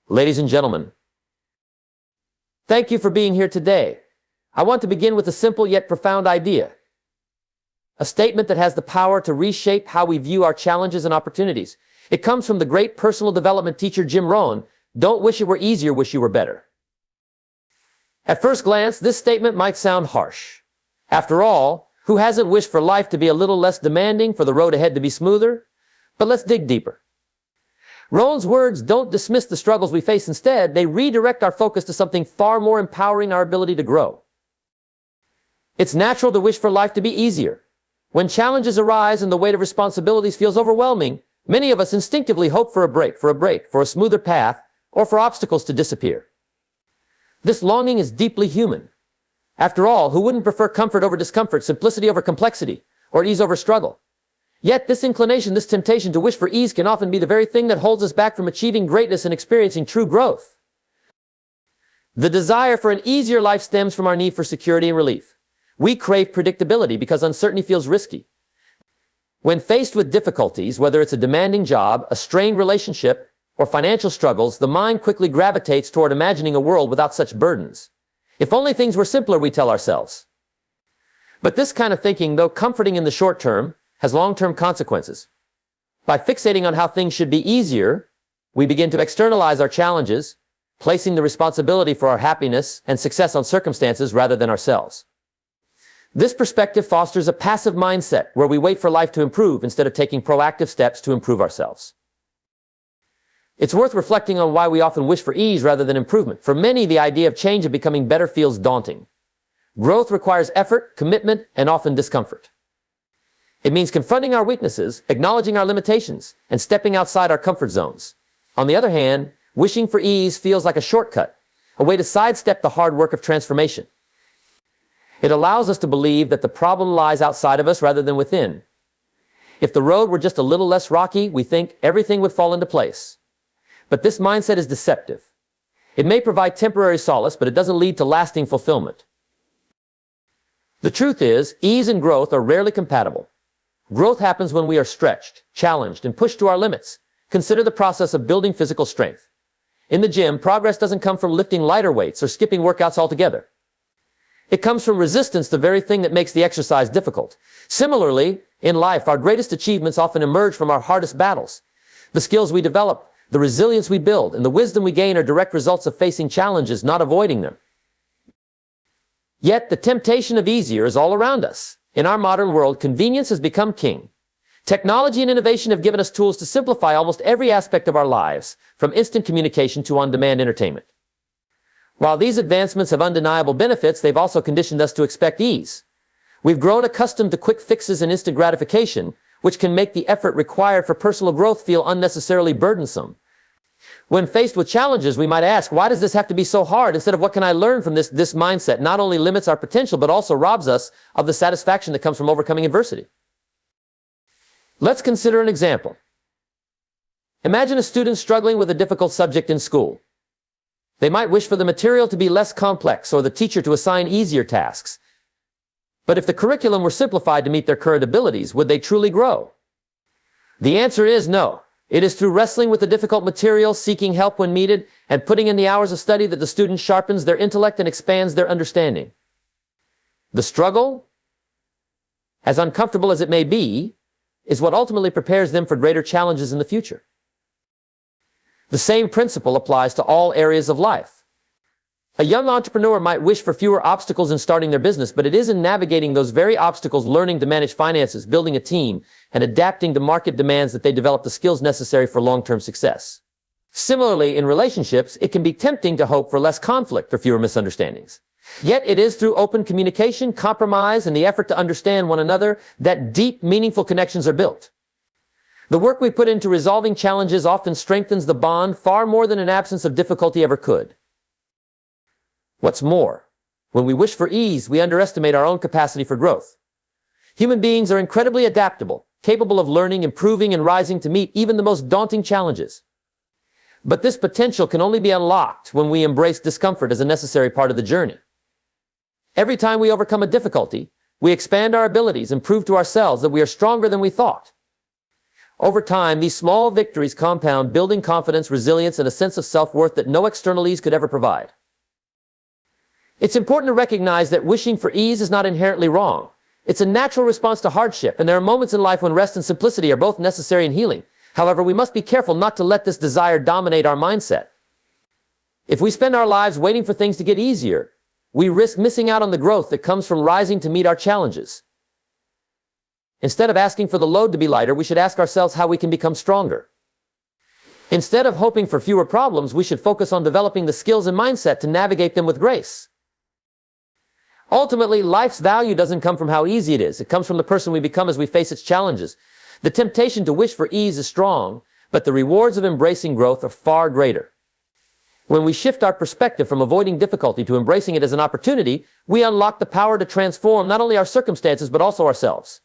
Ladies and gentlemen, thank you for being here today. I want to begin with a simple yet profound idea. A statement that has the power to reshape how we view our challenges and opportunities. It comes from the great personal development teacher Jim Rohn. Don't wish it were easier, wish you were better. At first glance, this statement might sound harsh. After all, who hasn't wished for life to be a little less demanding, for the road ahead to be smoother? But let's dig deeper. Rohn's words don't dismiss the struggles we face. Instead, they redirect our focus to something far more empowering: our ability to grow. It's natural to wish for life to be easier. When challenges arise and the weight of responsibilities feels overwhelming, many of us instinctively hope for a break, for a smoother path, or for obstacles to disappear. This longing is deeply human. After all, who wouldn't prefer comfort over discomfort, simplicity over complexity, or ease over struggle? Yet this inclination, this temptation to wish for ease can often be the very thing that holds us back from achieving greatness and experiencing true growth. The desire for an easier life stems from our need for security and relief. We crave predictability because uncertainty feels risky. When faced with difficulties, whether it's a demanding job, a strained relationship, or financial struggles, the mind quickly gravitates toward imagining a world without such burdens. If only things were simpler, we tell ourselves. But this kind of thinking, though comforting in the short term, has long-term consequences. By fixating on how things should be easier, we begin to externalize our challenges, placing the responsibility for our happiness and success on circumstances rather than ourselves. This perspective fosters a passive mindset where we wait for life to improve instead of taking proactive steps to improve ourselves. It's worth reflecting on why we often wish for ease rather than improvement. For many, the idea of change and becoming better feels daunting. Growth requires effort, commitment, and often discomfort. It means confronting our weaknesses, acknowledging our limitations, and stepping outside our comfort zones. On the other hand, wishing for ease feels like a shortcut, a way to sidestep the hard work of transformation. It allows us to believe that the problem lies outside of us rather than within. If the road were just a little less rocky, we think everything would fall into place. But this mindset is deceptive. It may provide temporary solace, but it doesn't lead to lasting fulfillment. The truth is, ease and growth are rarely compatible. Growth happens when we are stretched, challenged, and pushed to our limits. Consider the process of building physical strength. In the gym, progress doesn't come from lifting lighter weights or skipping workouts altogether. It comes from resistance, the very thing that makes the exercise difficult. Similarly, in life, our greatest achievements often emerge from our hardest battles. The skills we develop, the resilience we build, and the wisdom we gain are direct results of facing challenges, not avoiding them. Yet the temptation of easier is all around us. In our modern world, convenience has become king. Technology and innovation have given us tools to simplify almost every aspect of our lives, from instant communication to on-demand entertainment. While these advancements have undeniable benefits, they've also conditioned us to expect ease. We've grown accustomed to quick fixes and instant gratification, which can make the effort required for personal growth feel unnecessarily burdensome. When faced with challenges, we might ask, why does this have to be so hard? Instead of, what can I learn from this? This mindset not only limits our potential, but also robs us of the satisfaction that comes from overcoming adversity. Let's consider an example. Imagine a student struggling with a difficult subject in school. They might wish for the material to be less complex or the teacher to assign easier tasks. But if the curriculum were simplified to meet their current abilities, would they truly grow? The answer is no. It is through wrestling with the difficult material, seeking help when needed, and putting in the hours of study that the student sharpens their intellect and expands their understanding. The struggle, as uncomfortable as it may be, is what ultimately prepares them for greater challenges in the future. The same principle applies to all areas of life. A young entrepreneur might wish for fewer obstacles in starting their business, but it is in navigating those very obstacles, learning to manage finances, building a team, and adapting to market demands that they develop the skills necessary for long-term success. Similarly, in relationships, it can be tempting to hope for less conflict or fewer misunderstandings. Yet it is through open communication, compromise, and the effort to understand one another that deep, meaningful connections are built. The work we put into resolving challenges often strengthens the bond far more than an absence of difficulty ever could. What's more, when we wish for ease, we underestimate our own capacity for growth. Human beings are incredibly adaptable, capable of learning, improving, and rising to meet even the most daunting challenges. But this potential can only be unlocked when we embrace discomfort as a necessary part of the journey. Every time we overcome a difficulty, we expand our abilities and prove to ourselves that we are stronger than we thought. Over time, these small victories compound, building confidence, resilience, and a sense of self-worth that no external ease could ever provide. It's important to recognize that wishing for ease is not inherently wrong. It's a natural response to hardship, and there are moments in life when rest and simplicity are both necessary and healing. However, we must be careful not to let this desire dominate our mindset. If we spend our lives waiting for things to get easier, we risk missing out on the growth that comes from rising to meet our challenges. Instead of asking for the load to be lighter, we should ask ourselves how we can become stronger. Instead of hoping for fewer problems, we should focus on developing the skills and mindset to navigate them with grace. Ultimately, life's value doesn't come from how easy it is. It comes from the person we become as we face its challenges. The temptation to wish for ease is strong, but the rewards of embracing growth are far greater. When we shift our perspective from avoiding difficulty to embracing it as an opportunity, we unlock the power to transform not only our circumstances, but also ourselves.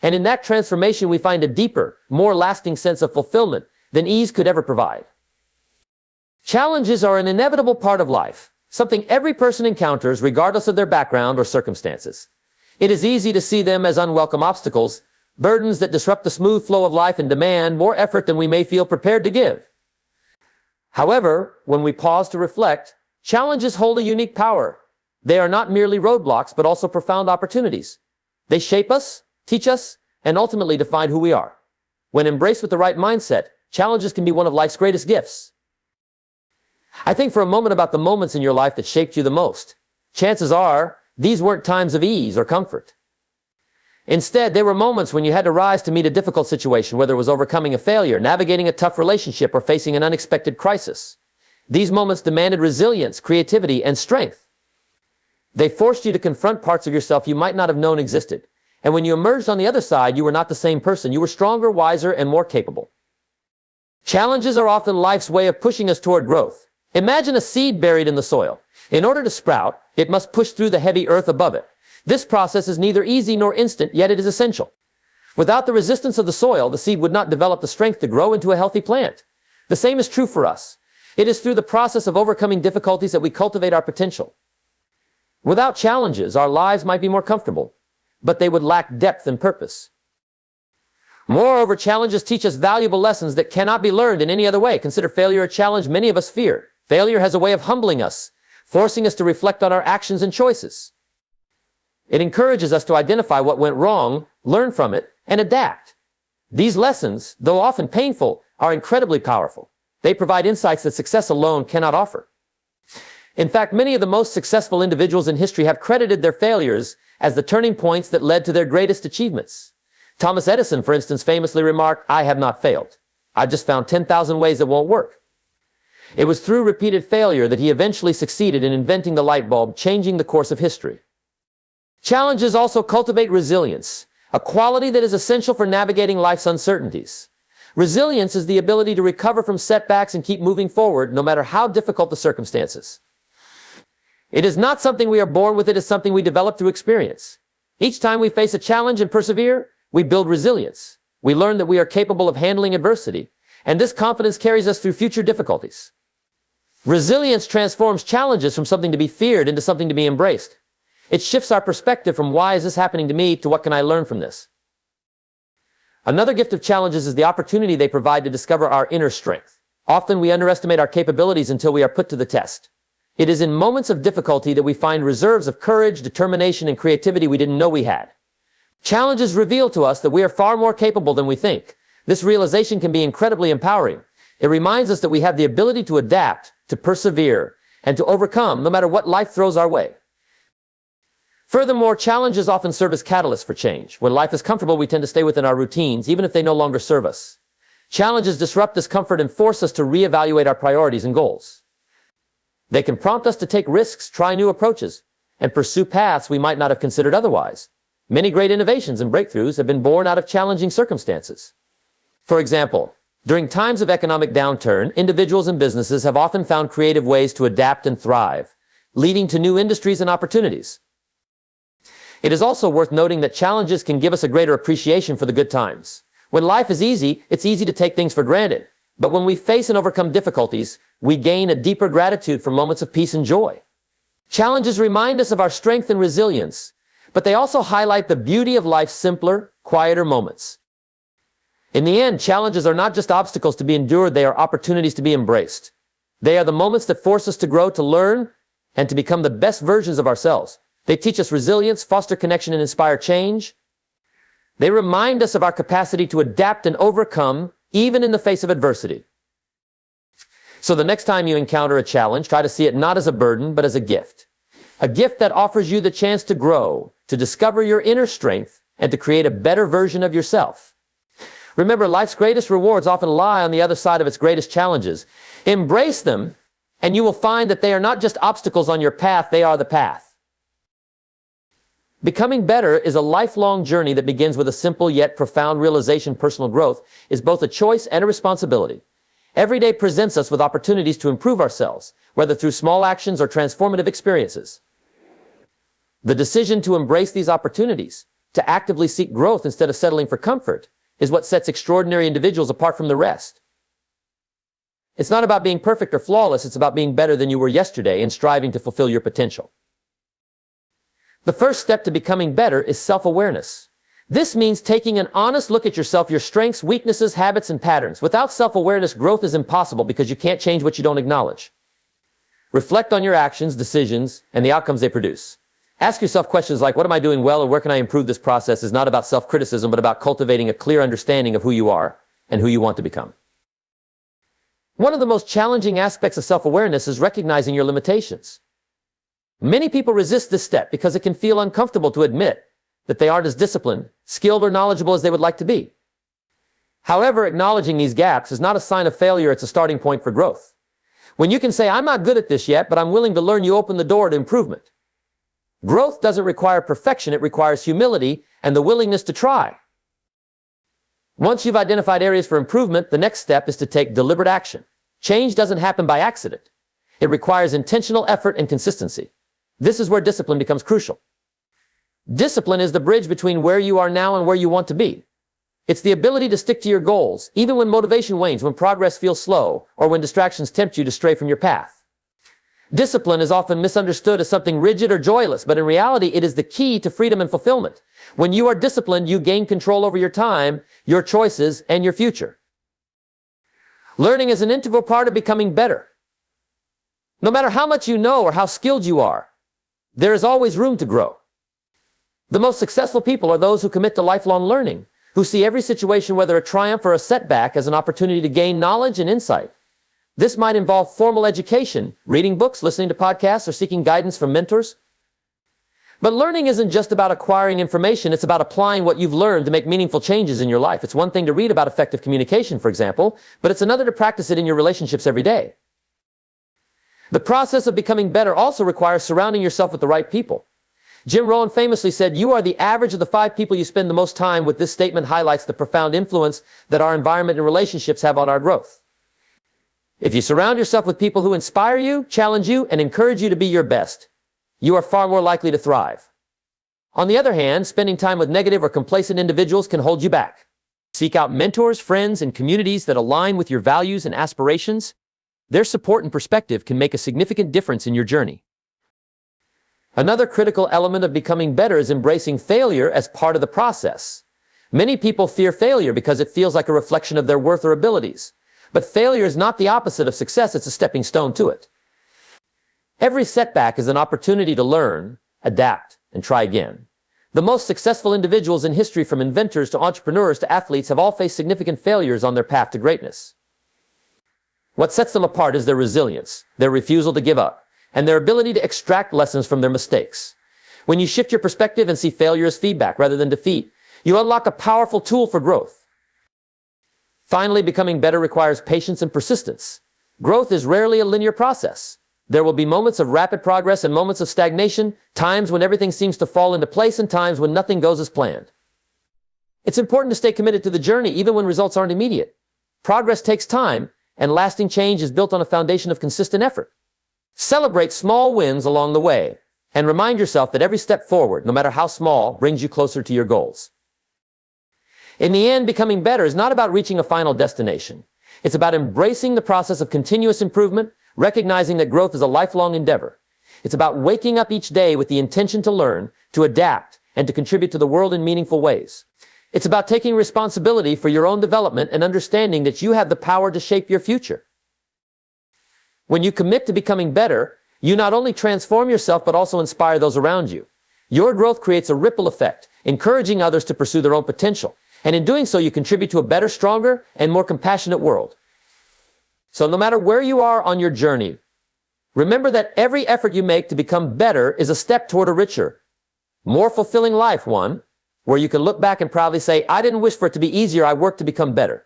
And in that transformation, we find a deeper, more lasting sense of fulfillment than ease could ever provide. Challenges are an inevitable part of life, something every person encounters regardless of their background or circumstances. It is easy to see them as unwelcome obstacles, burdens that disrupt the smooth flow of life and demand more effort than we may feel prepared to give. However, when we pause to reflect, challenges hold a unique power. They are not merely roadblocks, but also profound opportunities. They shape us, teach us, and ultimately define who we are. When embraced with the right mindset, challenges can be one of life's greatest gifts. I think for a moment about the moments in your life that shaped you the most. Chances are, these weren't times of ease or comfort. Instead, they were moments when you had to rise to meet a difficult situation, whether it was overcoming a failure, navigating a tough relationship, or facing an unexpected crisis. These moments demanded resilience, creativity, and strength. They forced you to confront parts of yourself you might not have known existed. And when you emerged on the other side, you were not the same person. You were stronger, wiser, and more capable. Challenges are often life's way of pushing us toward growth. Imagine a seed buried in the soil. In order to sprout, it must push through the heavy earth above it. This process is neither easy nor instant, yet it is essential. Without the resistance of the soil, the seed would not develop the strength to grow into a healthy plant. The same is true for us. It is through the process of overcoming difficulties that we cultivate our potential. Without challenges, our lives might be more comfortable, but they would lack depth and purpose. Moreover, challenges teach us valuable lessons that cannot be learned in any other way. Consider failure a challenge many of us fear. Failure has a way of humbling us, forcing us to reflect on our actions and choices. It encourages us to identify what went wrong, learn from it, and adapt. These lessons, though often painful, are incredibly powerful. They provide insights that success alone cannot offer. In fact, many of the most successful individuals in history have credited their failures as the turning points that led to their greatest achievements. Thomas Edison, for instance, famously remarked, "I have not failed. I've just found 10,000 ways that won't work." It was through repeated failure that he eventually succeeded in inventing the light bulb, changing the course of history. Challenges also cultivate resilience, a quality that is essential for navigating life's uncertainties. Resilience is the ability to recover from setbacks and keep moving forward, no matter how difficult the circumstances. It is not something we are born with, it is something we develop through experience. Each time we face a challenge and persevere, we build resilience. We learn that we are capable of handling adversity, and this confidence carries us through future difficulties. Resilience transforms challenges from something to be feared into something to be embraced. It shifts our perspective from "why is this happening to me" to "what can I learn from this?" Another gift of challenges is the opportunity they provide to discover our inner strength. Often we underestimate our capabilities until we are put to the test. It is in moments of difficulty that we find reserves of courage, determination, and creativity we didn't know we had. Challenges reveal to us that we are far more capable than we think. This realization can be incredibly empowering. It reminds us that we have the ability to adapt, to persevere, and to overcome no matter what life throws our way. Furthermore, challenges often serve as catalysts for change. When life is comfortable, we tend to stay within our routines, even if they no longer serve us. Challenges disrupt this comfort and force us to reevaluate our priorities and goals. They can prompt us to take risks, try new approaches, and pursue paths we might not have considered otherwise. Many great innovations and breakthroughs have been born out of challenging circumstances. For example, during times of economic downturn, individuals and businesses have often found creative ways to adapt and thrive, leading to new industries and opportunities. It is also worth noting that challenges can give us a greater appreciation for the good times. When life is easy, it's easy to take things for granted. But when we face and overcome difficulties, we gain a deeper gratitude for moments of peace and joy. Challenges remind us of our strength and resilience, but they also highlight the beauty of life's simpler, quieter moments. In the end, challenges are not just obstacles to be endured, they are opportunities to be embraced. They are the moments that force us to grow, to learn, and to become the best versions of ourselves. They teach us resilience, foster connection, and inspire change. They remind us of our capacity to adapt and overcome, even in the face of adversity. So the next time you encounter a challenge, try to see it not as a burden, but as a gift. A gift that offers you the chance to grow, to discover your inner strength, and to create a better version of yourself. Remember, life's greatest rewards often lie on the other side of its greatest challenges. Embrace them, and you will find that they are not just obstacles on your path, they are the path. Becoming better is a lifelong journey that begins with a simple yet profound realization. Personal growth is both a choice and a responsibility. Every day presents us with opportunities to improve ourselves, whether through small actions or transformative experiences. The decision to embrace these opportunities, to actively seek growth instead of settling for comfort, is what sets extraordinary individuals apart from the rest. It's not about being perfect or flawless, it's about being better than you were yesterday and striving to fulfill your potential. The first step to becoming better is self-awareness. This means taking an honest look at yourself, your strengths, weaknesses, habits, and patterns. Without self-awareness, growth is impossible because you can't change what you don't acknowledge. Reflect on your actions, decisions, and the outcomes they produce. Ask yourself questions like, what am I doing well, or where can I improve? This process is not about self-criticism, but about cultivating a clear understanding of who you are and who you want to become. One of the most challenging aspects of self-awareness is recognizing your limitations. Many people resist this step because it can feel uncomfortable to admit that they aren't as disciplined, skilled, or knowledgeable as they would like to be. However, acknowledging these gaps is not a sign of failure, it's a starting point for growth. When you can say, I'm not good at this yet, but I'm willing to learn, you open the door to improvement. Growth doesn't require perfection, it requires humility and the willingness to try. Once you've identified areas for improvement, the next step is to take deliberate action. Change doesn't happen by accident. It requires intentional effort and consistency. This is where discipline becomes crucial. Discipline is the bridge between where you are now and where you want to be. It's the ability to stick to your goals, even when motivation wanes, when progress feels slow, or when distractions tempt you to stray from your path. Discipline is often misunderstood as something rigid or joyless, but in reality, it is the key to freedom and fulfillment. When you are disciplined, you gain control over your time, your choices, and your future. Learning is an integral part of becoming better. No matter how much you know or how skilled you are, there is always room to grow. The most successful people are those who commit to lifelong learning, who see every situation, whether a triumph or a setback, as an opportunity to gain knowledge and insight. This might involve formal education, reading books, listening to podcasts, or seeking guidance from mentors. But learning isn't just about acquiring information, it's about applying what you've learned to make meaningful changes in your life. It's one thing to read about effective communication, for example, but it's another to practice it in your relationships every day. The process of becoming better also requires surrounding yourself with the right people. Rohn famously said, "You are the average of the 5 people you spend the most time with." This statement highlights the profound influence that our environment and relationships have on our growth. If you surround yourself with people who inspire you, challenge you, and encourage you to be your best, you are far more likely to thrive. On the other hand, spending time with negative or complacent individuals can hold you back. Seek out mentors, friends, and communities that align with your values and aspirations. Their support and perspective can make a significant difference in your journey. Another critical element of becoming better is embracing failure as part of the process. Many people fear failure because it feels like a reflection of their worth or abilities. But failure is not the opposite of success, it's a stepping stone to it. Every setback is an opportunity to learn, adapt, and try again. The most successful individuals in history, from inventors to entrepreneurs to athletes, have all faced significant failures on their path to greatness. What sets them apart is their resilience, their refusal to give up, and their ability to extract lessons from their mistakes. When you shift your perspective and see failure as feedback rather than defeat, you unlock a powerful tool for growth. Finally, becoming better requires patience and persistence. Growth is rarely a linear process. There will be moments of rapid progress and moments of stagnation, times when everything seems to fall into place and times when nothing goes as planned. It's important to stay committed to the journey even when results aren't immediate. Progress takes time, and lasting change is built on a foundation of consistent effort. Celebrate small wins along the way, and remind yourself that every step forward, no matter how small, brings you closer to your goals. In the end, becoming better is not about reaching a final destination. It's about embracing the process of continuous improvement, recognizing that growth is a lifelong endeavor. It's about waking up each day with the intention to learn, to adapt, and to contribute to the world in meaningful ways. It's about taking responsibility for your own development and understanding that you have the power to shape your future. When you commit to becoming better, you not only transform yourself but also inspire those around you. Your growth creates a ripple effect, encouraging others to pursue their own potential. And in doing so, you contribute to a better, stronger, and more compassionate world. So no matter where you are on your journey, remember that every effort you make to become better is a step toward a richer, more fulfilling life, one where you can look back and proudly say, I didn't wish for it to be easier, I worked to become better.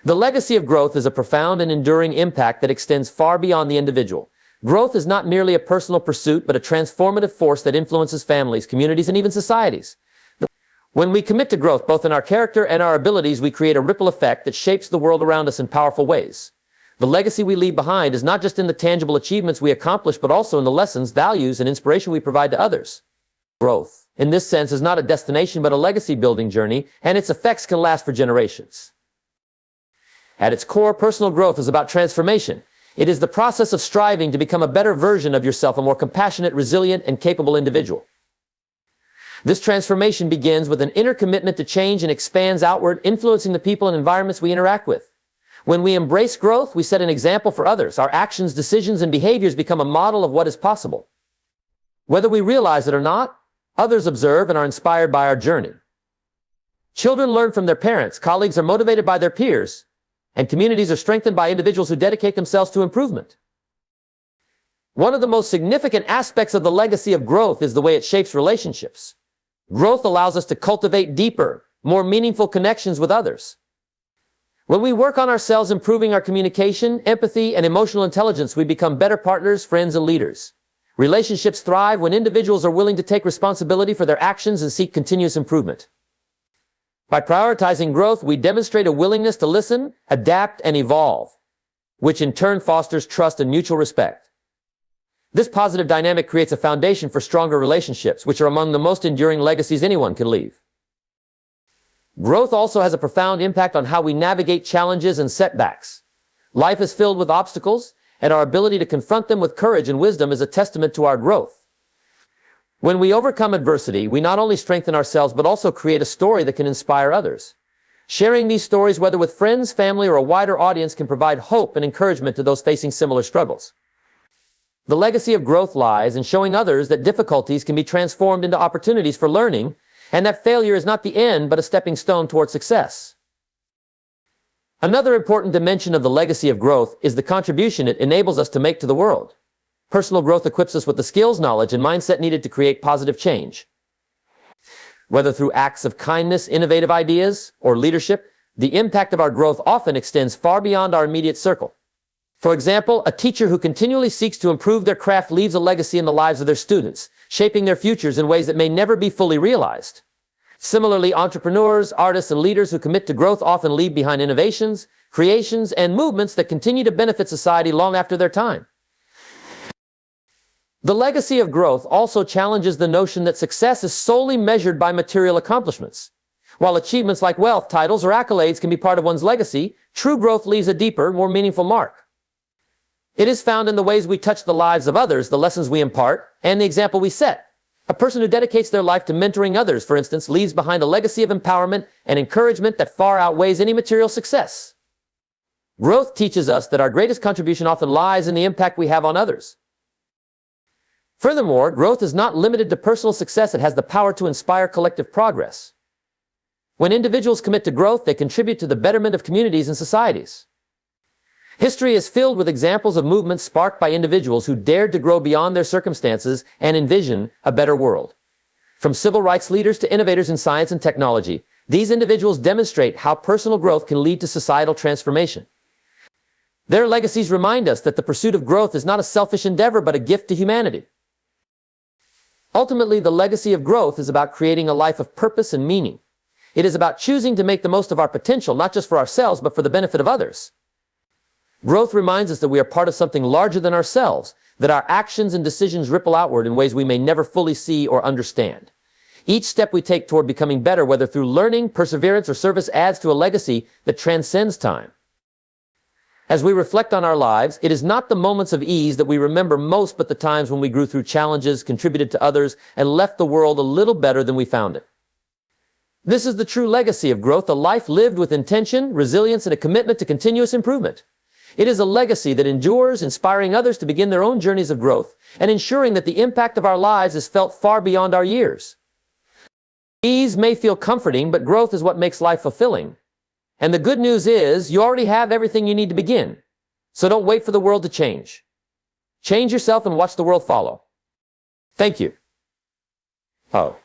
The legacy of growth is a profound and enduring impact that extends far beyond the individual. Growth is not merely a personal pursuit, but a transformative force that influences families, communities, and even societies. When we commit to growth, both in our character and our abilities, we create a ripple effect that shapes the world around us in powerful ways. The legacy we leave behind is not just in the tangible achievements we accomplish, but also in the lessons, values, and inspiration we provide to others. Growth, in this sense, is not a destination, but a legacy-building journey, and its effects can last for generations. At its core, personal growth is about transformation. It is the process of striving to become a better version of yourself, a more compassionate, resilient, and capable individual. This transformation begins with an inner commitment to change and expands outward, influencing the people and environments we interact with. When we embrace growth, we set an example for others. Our actions, decisions, and behaviors become a model of what is possible. Whether we realize it or not, others observe and are inspired by our journey. Children learn from their parents, colleagues are motivated by their peers, and communities are strengthened by individuals who dedicate themselves to improvement. One of the most significant aspects of the legacy of growth is the way it shapes relationships. Growth allows us to cultivate deeper, more meaningful connections with others. When we work on ourselves, improving our communication, empathy, and emotional intelligence, we become better partners, friends, and leaders. Relationships thrive when individuals are willing to take responsibility for their actions and seek continuous improvement. By prioritizing growth, we demonstrate a willingness to listen, adapt, and evolve, which in turn fosters trust and mutual respect. This positive dynamic creates a foundation for stronger relationships, which are among the most enduring legacies anyone can leave. Growth also has a profound impact on how we navigate challenges and setbacks. Life is filled with obstacles, and our ability to confront them with courage and wisdom is a testament to our growth. When we overcome adversity, we not only strengthen ourselves, but also create a story that can inspire others. Sharing these stories, whether with friends, family, or a wider audience, can provide hope and encouragement to those facing similar struggles. The legacy of growth lies in showing others that difficulties can be transformed into opportunities for learning, and that failure is not the end, but a stepping stone toward success. Another important dimension of the legacy of growth is the contribution it enables us to make to the world. Personal growth equips us with the skills, knowledge, and mindset needed to create positive change. Whether through acts of kindness, innovative ideas, or leadership, the impact of our growth often extends far beyond our immediate circle. For example, a teacher who continually seeks to improve their craft leaves a legacy in the lives of their students, shaping their futures in ways that may never be fully realized. Similarly, entrepreneurs, artists, and leaders who commit to growth often leave behind innovations, creations, and movements that continue to benefit society long after their time. The legacy of growth also challenges the notion that success is solely measured by material accomplishments. While achievements like wealth, titles, or accolades can be part of one's legacy, true growth leaves a deeper, more meaningful mark. It is found in the ways we touch the lives of others, the lessons we impart, and the example we set. A person who dedicates their life to mentoring others, for instance, leaves behind a legacy of empowerment and encouragement that far outweighs any material success. Growth teaches us that our greatest contribution often lies in the impact we have on others. Furthermore, growth is not limited to personal success. It has the power to inspire collective progress. When individuals commit to growth, they contribute to the betterment of communities and societies. History is filled with examples of movements sparked by individuals who dared to grow beyond their circumstances and envision a better world. From civil rights leaders to innovators in science and technology, these individuals demonstrate how personal growth can lead to societal transformation. Their legacies remind us that the pursuit of growth is not a selfish endeavor, but a gift to humanity. Ultimately, the legacy of growth is about creating a life of purpose and meaning. It is about choosing to make the most of our potential, not just for ourselves, but for the benefit of others. Growth reminds us that we are part of something larger than ourselves, that our actions and decisions ripple outward in ways we may never fully see or understand. Each step we take toward becoming better, whether through learning, perseverance, or service, adds to a legacy that transcends time. As we reflect on our lives, it is not the moments of ease that we remember most, but the times when we grew through challenges, contributed to others, and left the world a little better than we found it. This is the true legacy of growth, a life lived with intention, resilience, and a commitment to continuous improvement. It is a legacy that endures, inspiring others to begin their own journeys of growth, and ensuring that the impact of our lives is felt far beyond our years. Ease may feel comforting, but growth is what makes life fulfilling. And the good news is, you already have everything you need to begin. So don't wait for the world to change. Change yourself and watch the world follow. Thank you. Oh.